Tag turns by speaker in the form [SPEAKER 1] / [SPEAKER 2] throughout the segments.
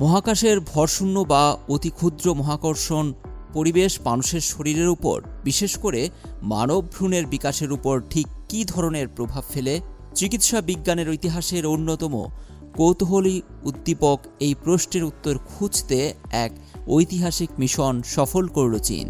[SPEAKER 1] মহাকাশের ভরশূন্য বা অতি ক্ষুদ্র মহাকর্ষণ পরিবেশ মানুষের শরীরের উপর, বিশেষ করে মানব ভ্রূণের বিকাশের উপর ঠিক কী ধরনের প্রভাব ফেলে? চিকিৎসা বিজ্ঞানের ইতিহাসের অন্যতম কৌতূহলী উদ্দীপক এই প্রশ্নের উত্তর খুঁজতে এক ঐতিহাসিক মিশন সফল করল চীন।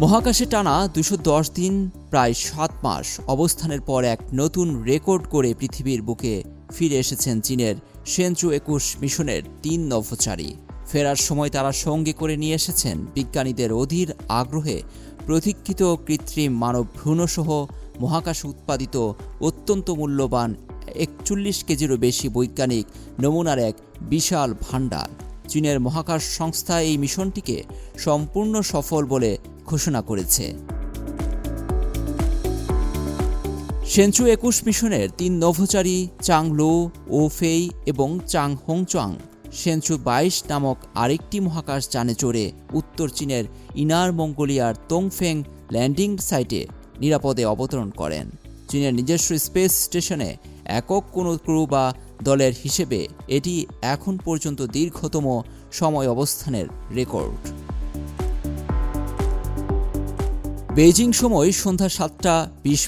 [SPEAKER 1] মহাকাশে টানা ২১০ দিন, প্রায় ৭ মাস অবস্থানের পর এক নতুন রেকর্ড করে পৃথিবীর বুকে ফিরে এসেছেন চীনের শেনচু-২১ মিশনের ৩ নভোচারী। ফেরার সময় তারা সঙ্গে করে নিয়ে এসেছেন বিজ্ঞানীদের অধীর আগ্রহে প্রতীক্ষিত কৃত্রিম মানব ভ্রূণসহ মহাকাশে উৎপাদিত অত্যন্ত মূল্যবান ৪১ কেজিরও বেশি বৈজ্ঞানিক নমুনার এক বিশাল ভাণ্ডার। চীনের মহাকাশ সংস্থা এই মিশনটিকে সম্পূর্ণ সফল বলে ঘোষণা করেছে। শেনচু-২১ মিশনের ৩ নভোচারী চাং লো, ও ফেই এবং চাং হোংচাং শেনচু-২২ নামক আরেকটি মহাকাশ যানে চড়ে উত্তর চীনের ইনার মঙ্গোলিয়ার তোংফেং ল্যান্ডিং সাইটে নিরাপদে অবতরণ করেন। চীনের নিজস্ব স্পেস স্টেশনে একক কোনো ক্রু বা দলের হিসেবে এটি এখন পর্যন্ত দীর্ঘতম সময় অবস্থানের রেকর্ড। বেইজিং সময় সন্ধ্যা ৭টা ২০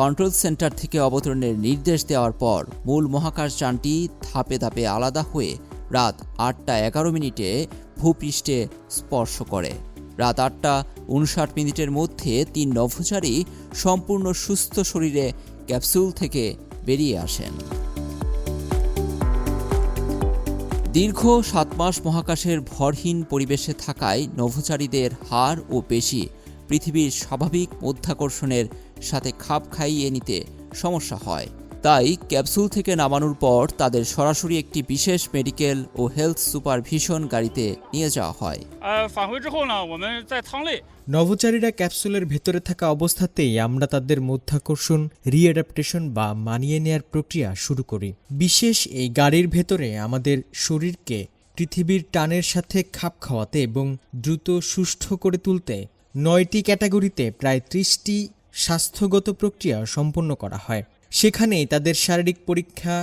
[SPEAKER 1] কন্ট্রোল সেন্টার থেকে অবতরণের নির্দেশ দেওয়ার পর মূল মহাকাশযানটি ধাপে ধাপে আলাদা হয়ে রাত ৮টা ১১ ভূপৃষ্ঠে স্পর্শ করে। রাত ৮টা ৫৯ মধ্যে ৩ নভোচারী সম্পূর্ণ সুস্থ শরীরে ক্যাপসুল থেকে বেরিয়ে আসেন। দীর্ঘ ৭ মাস মহাকাশের ভরহীন পরিবেশে থাকায় নভোচারীদের হাড় ও পেশি পৃথিবীর স্বাভাবিক মাধ্যাকর্ষণের সাথে খাপ খাইয়ে নিতে সমস্যা হয়। তাই ক্যাপসুল থেকে নামানোর পর তাদের সরাসরি একটি বিশেষ মেডিকেল ও হেলথ সুপারভিশন গাড়িতে নিয়ে যাওয়া হয়।
[SPEAKER 2] নভোচারীরা ক্যাপসুলের ভেতরে থাকা অবস্থাতেই আমরা তাদের মাধ্যাকর্ষণ রিঅ্যাডাপ্টেশন বা মানিয়ে নেয়ার প্রক্রিয়া শুরু করি। বিশেষ এই গাড়ির ভেতরে আমাদের শরীরকে পৃথিবীর টানের সাথে খাপ খাওয়াতে এবং দ্রুত সুস্থ করে তুলতে ৯টি ক্যাটাগরিতে প্রায় ৩০টি স্বাস্থ্যগত প্রক্রিয়া সম্পন্ন করা হয়। সেখানেই তাদের শারীরিক পরীক্ষা,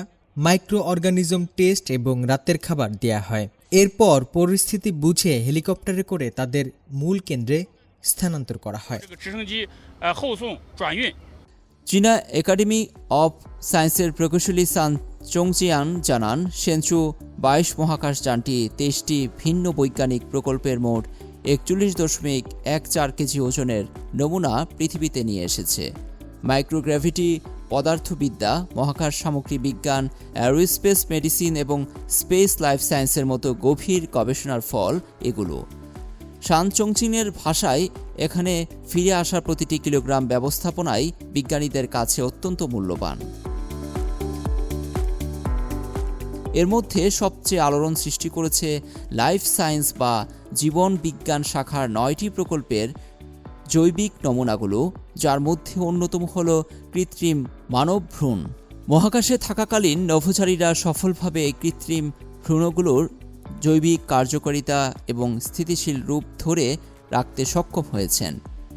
[SPEAKER 2] মাইক্রো অর্গানিজম টেস্ট এবং রাতের খাবার দেয়া হয়। এরপর পরিস্থিতি বুঝে হেলিকপ্টারে করে তাদের মূল কেন্দ্রে স্থানান্তর করা হয়।
[SPEAKER 1] চীনা একাডেমি অব সায়েন্সের প্রকৌশলী সান চংচিয়ান জানান, শেনচু-২২ মহাকাশযানটি ২৩টি ভিন্ন বৈজ্ঞানিক প্রকল্পের মোট ৪১.১৪ কেজি ওজনের নমুনা পৃথিবীতে নিয়ে এসেছে। মাইক্রোগ্র্যাভিটি, পদার্থবিদ্যা, মহাকাশ সামগ্রী বিজ্ঞান, অ্যারোস্পেস মেডিসিন এবং স্পেস লাইফ সায়েন্সের মতো গভীর গবেষণার ফল এগুলো। শান চংচিনের ভাষায়, এখানে ফিরে আসা প্রতিটি কিলোগ্রাম ব্যবস্থাপনায় বিজ্ঞানীদের কাছে অত্যন্ত মূল্যবান। এর মধ্যে সবচেয়ে আলোড়ন সৃষ্টি করেছে লাইফ সায়েন্স বা জীবন বিজ্ঞান শাখার ৯টি প্রকল্পের জৈবিক নমুনাগুলো, যার মধ্যে অন্যতম হল কৃত্রিম মানব ভ্রূণ। মহাকাশে থাকাকালীন নভোচারীরা সফলভাবে এই কৃত্রিম ভ্রূণগুলোর জৈবিক কার্যকারিতা এবং স্থিতিশীল রূপ ধরে রাখতে সক্ষম হয়েছেন।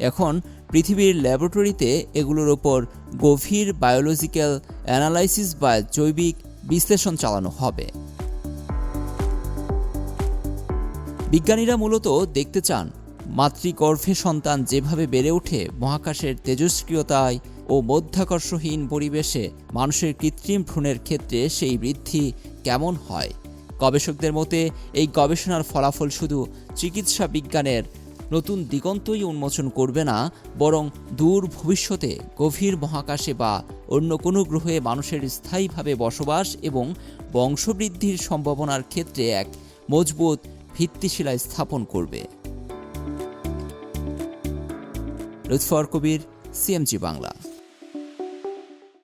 [SPEAKER 1] এখন পৃথিবীর ল্যাবরেটরিতে এগুলোর ওপর গভীর বায়োলজিক্যাল অ্যানালাইসিস বা জৈবিক বিশ্লেষণ চালানো হবে। বিজ্ঞানীরা মূলত দেখতে চান মাতৃগর্ভে সন্তান যেভাবে বেড়ে ওঠে মহাকাশের তেজস্ক্রিয়তায় ও মধ্যাকর্ষহীন পরিবেশে, মানুষের কৃত্রিম ভ্রূণের ক্ষেত্রে সেই বৃদ্ধি কেমন হয়। গবেষকদের মতে এই গবেষণার ফলাফল শুধু চিকিৎসা বিজ্ঞানের নতুন দিগন্তই উন্মোচন করবে না, বরং দূর ভবিষ্যতে গভীর মহাকাশে বা অন্য কোনো গ্রহে মানুষের স্থায়ীভাবে বসবাস এবং বংশবৃদ্ধির সম্ভাবনার ক্ষেত্রে এক মজবুত ভিত্তিশিলা স্থাপন করবে। লুৎফর কবির, সিএমজি বাংলা।